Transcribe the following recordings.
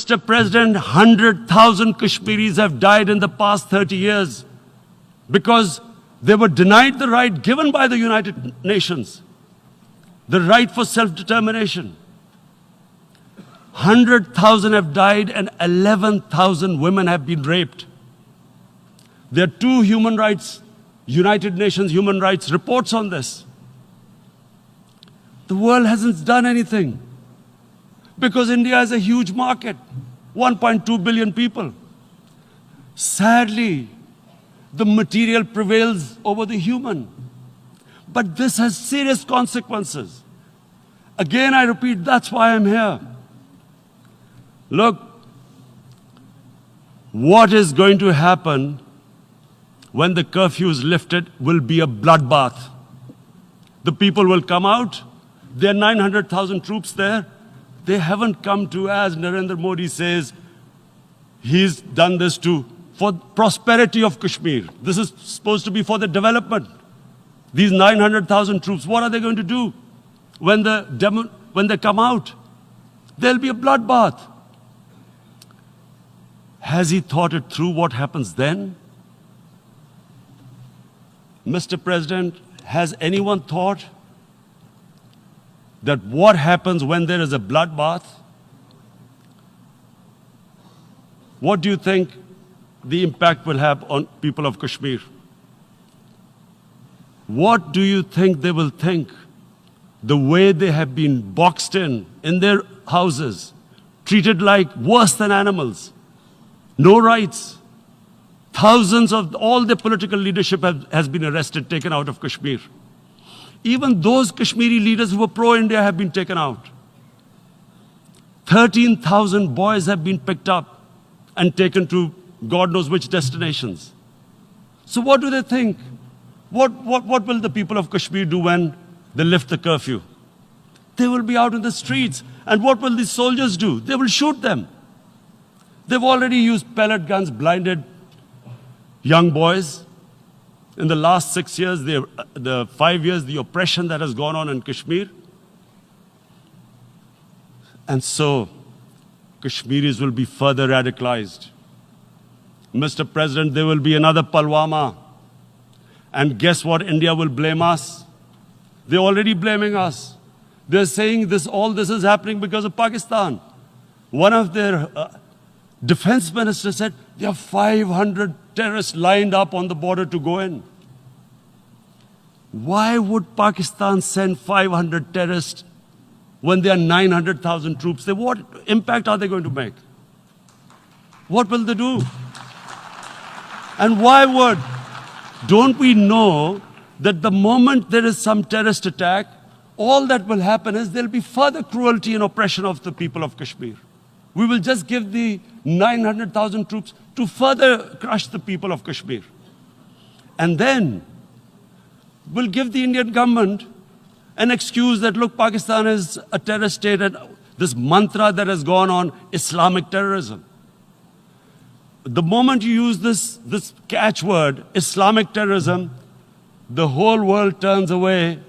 Mr. President, 100,000 Kashmiris have died in the past 30 years because they were denied the right given by the United Nations, the right for self-determination. 100,000 have died and 11,000 women have been raped. There are two United Nations human rights reports on this. The world hasn't done anything because India is a huge market, 1.2 billion people. Sadly, the material prevails over the human. But this has serious consequences. Again, I repeat, that's why I'm here. Look, what is going to happen when the curfew is lifted will be a bloodbath. The people will come out. There are 900,000 troops there. They haven't come to, as Narendra Modi says, he's done this for prosperity of Kashmir. This is supposed to be for the development. These 900,000 troops, what are they going to do when they come out? There'll be a bloodbath. Has he thought it through what happens then? Mr. President, has anyone thought that what happens when there is a bloodbath? What do you think the impact will have on people of Kashmir? What do you think they will think? The way they have been boxed in their houses, treated like worse than animals, no rights. Thousands of all the political leadership has been arrested, taken out of Kashmir. Even those Kashmiri leaders who were pro-India have been taken out. 13,000 boys have been picked up and taken to God knows which destinations. So what do they think? What will the people of Kashmir do when they lift the curfew? They will be out in the streets. And what will these soldiers do? They will shoot them. They've already used pellet guns, blinded young boys. In the last 6 years, the 5 years, the oppression that has gone on in Kashmir. And so, Kashmiris will be further radicalized. Mr. President, there will be another Pulwama. And guess what? India will blame us. They're already blaming us. They're saying all this is happening because of Pakistan. One of their defense ministers said, there are 500 terrorists lined up on the border to go in. Why would Pakistan send 500 terrorists when there are 900,000 troops? What impact are they going to make? What will they do? And why would? Don't we know that the moment there is some terrorist attack, all that will happen is there'll be further cruelty and oppression of the people of Kashmir. We will just give the 900,000 troops to further crush the people of Kashmir. And then we'll give the Indian government an excuse that, look, Pakistan is a terrorist state, and this mantra that has gone on, Islamic terrorism. The moment you use this catchword, Islamic terrorism, the whole world turns away.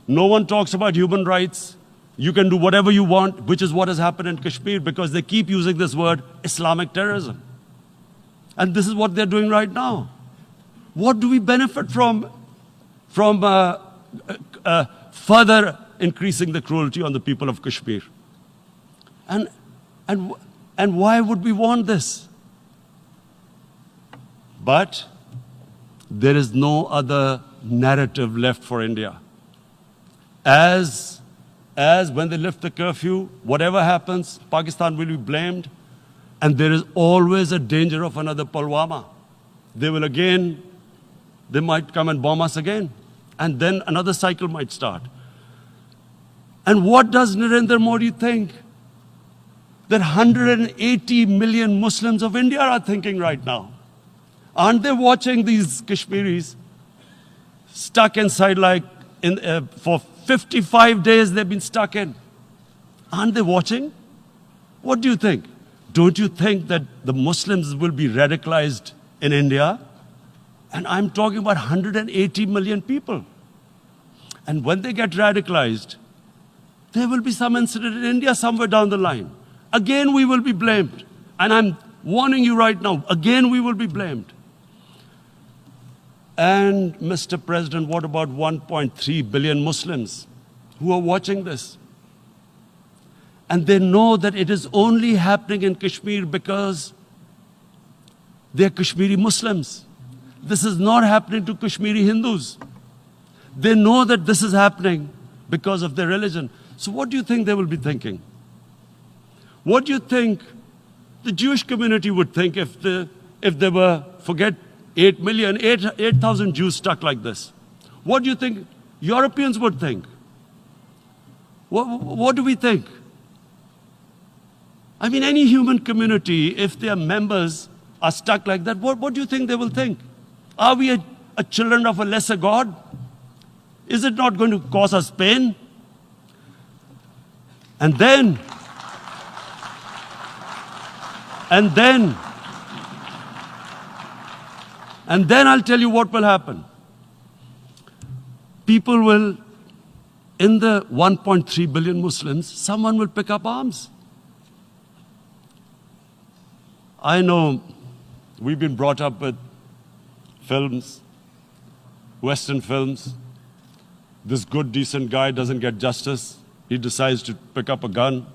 No one talks about human rights. You can do whatever you want, which is what has happened in Kashmir, because they keep using this word, Islamic terrorism. And this is what they're doing right now. What do we benefit from further increasing the cruelty on the people of Kashmir? And why would we want this? But there is no other narrative left for India. As when they lift the curfew, whatever happens, Pakistan will be blamed, and there is always a danger of another Pulwama. They might come and bomb us again, and then another cycle might start. And what does Narendra Modi think? That 180 million Muslims of India are thinking right now. Aren't they watching these Kashmiris stuck inside for 55 days they've been stuck in? Aren't they watching? What do you think? Don't you think that the Muslims will be radicalized in India? And I'm talking about 180 million people. And when they get radicalized, there will be some incident in India somewhere down the line. again we will be blamed. And I'm warning you right now, again we will be blamed. And Mr. President, what about 1.3 billion Muslims who are watching this? And they know that it is only happening in Kashmir because they're Kashmiri Muslims. This is not happening to Kashmiri Hindus. They know that this is happening because of their religion. So what do you think they will be thinking? What do you think the Jewish community would think if there were, forget 8 million, 8,000 Jews stuck like this? What do you think Europeans would think? What do we think? I mean, any human community, if their members are stuck like that, what do you think they will think? Are we a children of a lesser God? Is it not going to cause us pain? And then I'll tell you what will happen. People will, in the 1.3 billion Muslims, someone will pick up arms. I know we've been brought up with films, Western films. This good, decent guy doesn't get justice. He decides to pick up a gun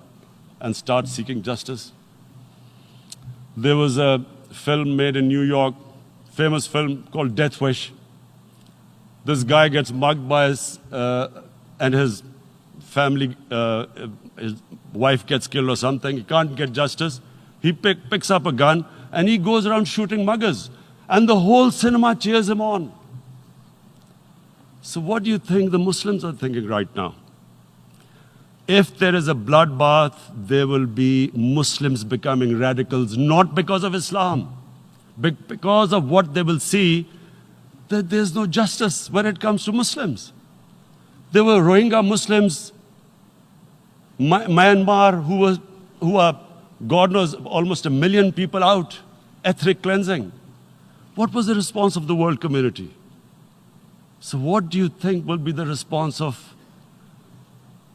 and start seeking justice. There was a film made in New York, famous film called Death Wish. This guy gets mugged by and his family, his wife gets killed or something. He can't get justice. He picks up a gun and he goes around shooting muggers. And the whole cinema cheers him on. So what do you think the Muslims are thinking right now? If there is a bloodbath, there will be Muslims becoming radicals, not because of Islam, but because of what they will see, that there's no justice when it comes to Muslims. There were Rohingya Muslims, Myanmar, who are, God knows, almost 1 million people out, ethnic cleansing. What was the response of the world community? So what do you think will be the response of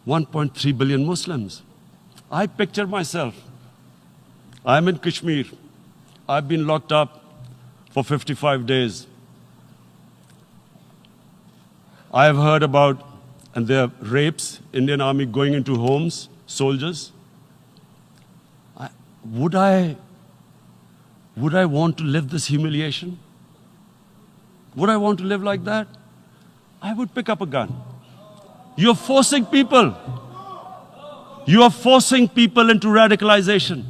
1.3 billion Muslims? I picture myself. I'm in Kashmir. I've been locked up for 55 days. I've heard about, and there are rapes, Indian Army going into homes, soldiers. Would I want to live this humiliation? Would I want to live like that? I would pick up a gun. You're forcing people. You are forcing people into radicalization.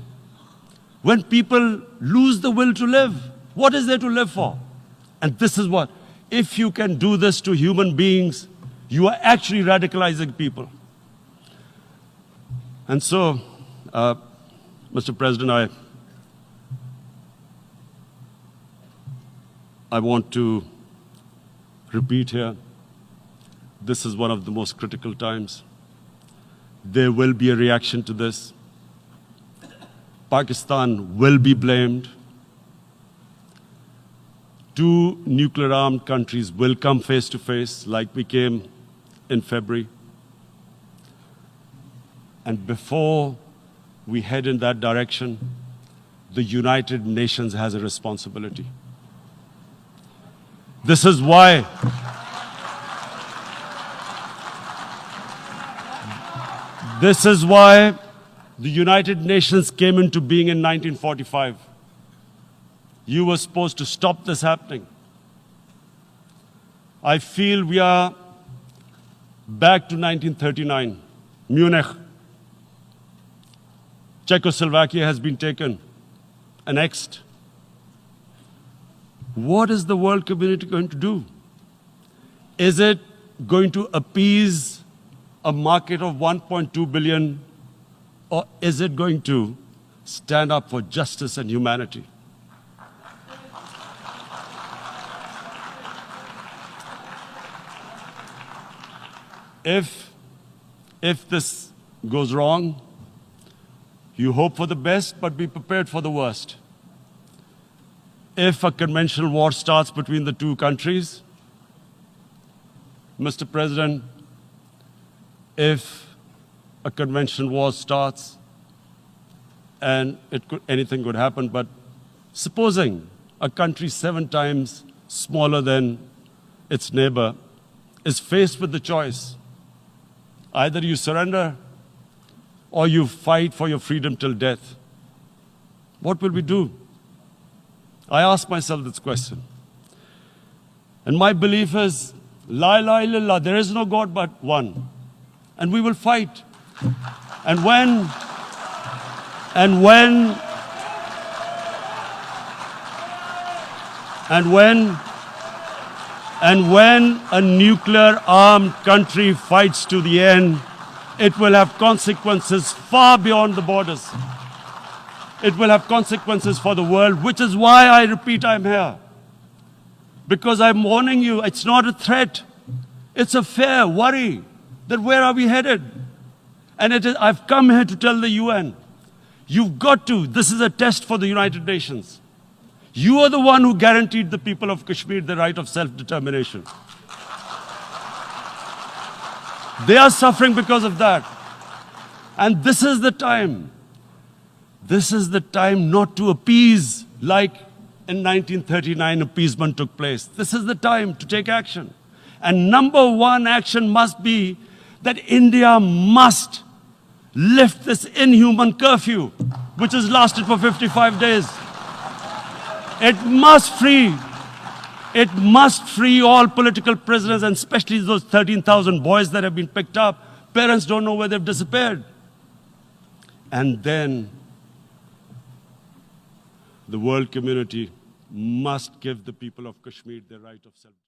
When people lose the will to live, what is there to live for? And this is what, if you can do this to human beings, you are actually radicalizing people. And so, Mr. President, I want to repeat here, this is one of the most critical times. There will be a reaction to this. Pakistan will be blamed. 2 nuclear-armed countries will come face to face like we came in February. And before we head in that direction, the United Nations has a responsibility. This is why the United Nations came into being in 1945. You were supposed to stop this happening. I feel we are back to 1939, Munich. Czechoslovakia has been taken, annexed. What is the world community going to do? Is it going to appease a market of 1.2 billion, or is it going to stand up for justice and humanity? If this goes wrong, you hope for the best, but be prepared for the worst. If a conventional war starts between the 2 countries, Mr. President, if a conventional war starts, and anything could happen. But supposing a country 7 times smaller than its neighbor is faced with the choice, either you surrender or you fight for your freedom till death, what will we do? I ask myself this question. And my belief is, la ilaha illallah, there is no God but one. And we will fight. And when a nuclear armed country fights to the end, it will have consequences far beyond the borders. It will have consequences for the world, which is why I repeat I'm here. Because I'm warning you, it's not a threat. It's a fair worry that where are we headed? And I've come here to tell the UN, you've got to, this is a test for the United Nations. You are the one who guaranteed the people of Kashmir the right of self-determination. They are suffering because of that. And this is the time. This is the time not to appease like in 1939 appeasement took place. This is the time to take action. And number one action must be that India must lift this inhuman curfew, which has lasted for 55 days. It must free all political prisoners, and especially those 13,000 boys that have been picked up. Parents don't know where they've disappeared. And then the world community must give the people of Kashmir their right of self-determination.